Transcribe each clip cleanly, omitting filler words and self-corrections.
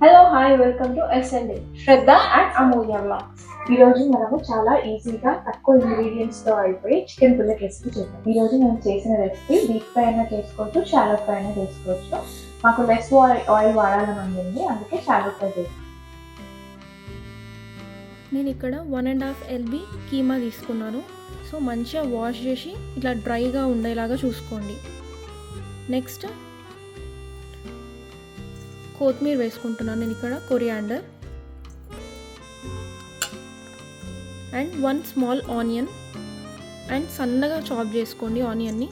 Hello hi welcome to SLA Shraddha and Amulya vlogs. ఈరోజు మనము చాలా ఈజీగా తక్కువ ఇంగ్రీడియంట్స్తో అయిపోయి చికెన్ పుల్లెట్ రెసిపీ చేద్దాం. ఈరోజు మనం చేసిన రెసిపీ డీప్ ఫ్రై అయినా చేసుకోవచ్చు, షాలో ఫ్రై అయినా చేసుకోవచ్చు. మాకు లెస్ ఆయిల్ వాడాలని ఉంది, అందుకే షాలో ఫ్రై చేస్తాం. నేను ఇక్కడ 1.5 LB కీమా తీసుకున్నాను. సో మంచిగా వాష్ చేసి ఇట్లా డ్రైగా ఉండేలాగా చూసుకోండి. నెక్స్ట్ కొత్తిమీర వేసుకుంటున్నాను నేను ఇక్కడ, coriander and 1 small onion and సన్నగా చాప్ చేసుకోండి ఆనియన్ని.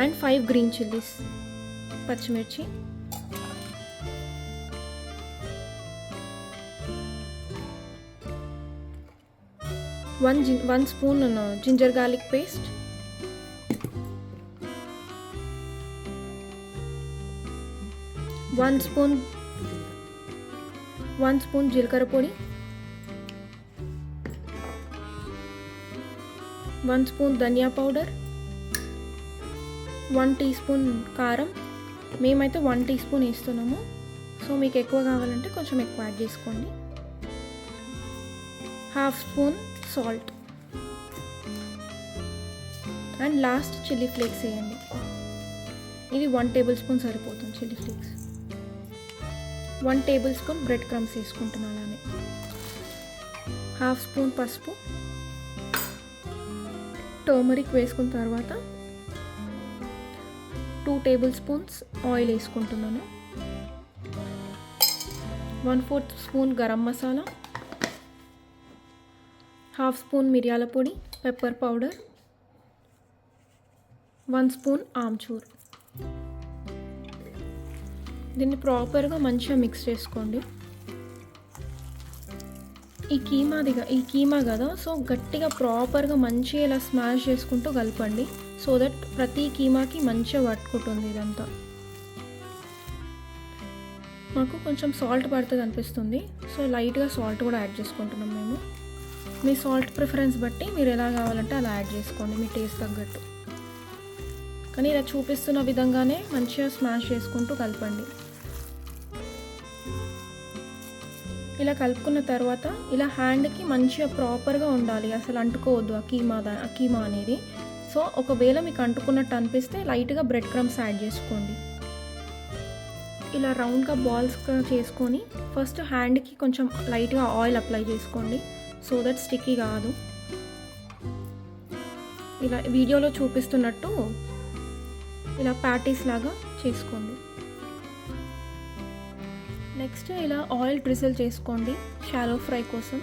అండ్ 5 గ్రీన్ చిల్లీస్, పచ్చిమిర్చి, one spoon ginger garlic paste, 1 spoon జీలకర్ర పొడి, 1 స్పూన్ ధనియా పౌడర్, 1 టీ స్పూన్ కారం. మేమైతే 1 టీ స్పూన్ వేస్తున్నాము. సో మీకు ఎక్కువ కావాలంటే కొంచెం ఎక్కువ యాడ్ చేసుకోండి. 1/2 spoon salt and last chilli flakes వేయండి. ఇది 1 టేబుల్ స్పూన్ సరిపోతుంది chilli flakes. 1 table spoon bread crumbs వేసుకుంటున్నాను. అలానే 1/2 స్పూన్ పసుపు, టర్మరిక్ వేసుకున్న తర్వాత 2 టేబుల్ స్పూన్స్ ఆయిల్ వేసుకుంటున్నాను. 1/4 స్పూన్ గరం మసాలా, 1/2 స్పూన్ మిరియాల పొడి, పెప్పర్ పౌడర్, 1 స్పూన్ ఆమ్చూర్. దీన్ని ప్రాపర్గా మంచిగా మిక్స్ చేసుకోండి. ఈ కీమా కదా, సో గట్టిగా ప్రాపర్గా మంచిగా ఇలా స్మాష్ చేసుకుంటూ కలపండి. సో దట్ ప్రతి కీమాకి మంచిగా పట్టుకుంటుంది ఇదంతా. మాకు కొంచెం సాల్ట్ పడుతుంది అనిపిస్తుంది, సో లైట్గా సాల్ట్ కూడా యాడ్ చేసుకుంటున్నాం మేము. మీ సాల్ట్ ప్రిఫరెన్స్ బట్టి మీరు ఎలా కావాలంటే అలా యాడ్ చేసుకోండి, మీ టేస్ట్ తగ్గట్టు. కానీ ఇలా చూపిస్తున్న విధంగానే మంచిగా స్మాష్ చేసుకుంటూ కలపండి. ఇలా కలుపుకున్న తర్వాత ఇలా హ్యాండ్కి మంచిగా ప్రాపర్గా ఉండాలి, అసలు అంటుకోవద్దు ఆ కీమా అనేది. సో ఒకవేళ మీకు అంటుకున్నట్టు అనిపిస్తే లైట్గా బ్రెడ్ క్రమ్స్ యాడ్ చేసుకోండి. ఇలా రౌండ్గా బాల్స్గా చేసుకొని ఫస్ట్ హ్యాండ్కి కొంచెం లైట్గా ఆయిల్ అప్లై చేసుకోండి, సో దట్ స్టిక్కీ కాదు. ఇలా వీడియోలో చూపిస్తున్నట్టు ఇలా ప్యాటీస్ లాగా చేసుకోండి. నెక్స్ట్ ఇలా ఆయిల్ డ్రిజిల్ చేసుకోండి షాలో ఫ్రై కోసం.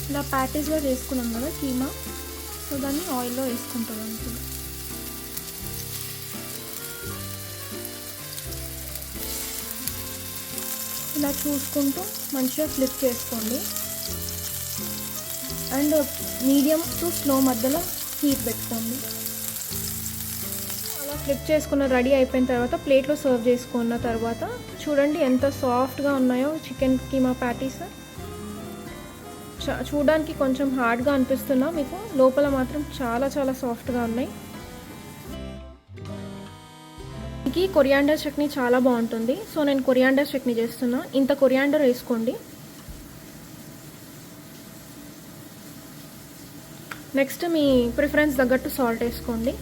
ఇలా ప్యాటీస్గా చేసుకున్నాం కదా కీమా, సో దాన్ని ఆయిల్లో వేసుకుంటాం. ఇలా చూసుకుంటూ మంచిగా ఫ్లిప్ చేసుకోండి. అండ్ మీడియం టు స్లో మధ్యలో హీట్ పెట్టుకోండి. అలా ఫ్లిప్ చేసుకున్న రెడీ అయిపోయిన తర్వాత ప్లేట్లో సర్వ్ చేసుకున్న తర్వాత చూడండి ఎంత సాఫ్ట్గా ఉన్నాయో చికెన్ కీమా ప్యాటీస్. చూడడానికి కొంచెం హార్డ్గా అనిపిస్తున్నా, మీకు లోపల మాత్రం చాలా చాలా సాఫ్ట్గా ఉన్నాయి. ఇది కొరియాండర్ చట్నీ చాలా బాగుంటుంది, సో నేను కొరియాండర్ చట్నీ చేస్తున్నా. ఇంత కొరియాండర్ వేసుకోండి. నెక్స్ట్ మీ ప్రిఫరెన్స్ తగ్గట్టు సాల్ట్ వేసుకోండి.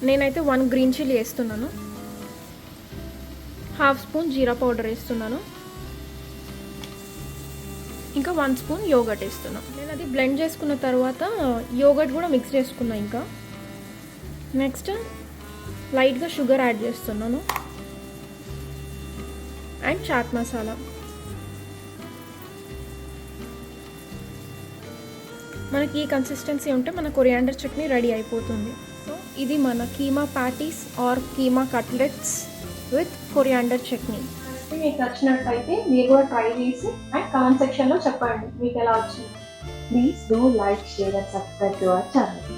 నేనైతే 1 గ్రీన్ చిల్లీ వేస్తున్నాను. 1/2 స్పూన్ జీరా పౌడర్ వేస్తున్నాను. ఇంకా 1 స్పూన్ యోగర్ట్ వేస్తున్నాను. నేను అది బ్లెండ్ చేసుకున్న తర్వాత యోగర్ట్ కూడా మిక్స్ చేసుకున్నా. ఇంకా నెక్స్ట్ లైట్గా షుగర్ యాడ్ చేస్తున్నాను అండ్ చాట్ మసాలా. మనకి ఈ కన్సిస్టెన్సీ ఉంటే మన కొరియాండర్ చట్నీ రెడీ అయిపోతుంది. సో ఇది మన keema patties or keema cutlets with coriander chutney. మీకు నచ్చినట్టయితే మీరు కూడా ట్రై చేసి అండ్ కామెంట్ సెక్షన్లో చెప్పండి మీకు ఎలా వచ్చింది. Please do like, share and subscribe to our channel.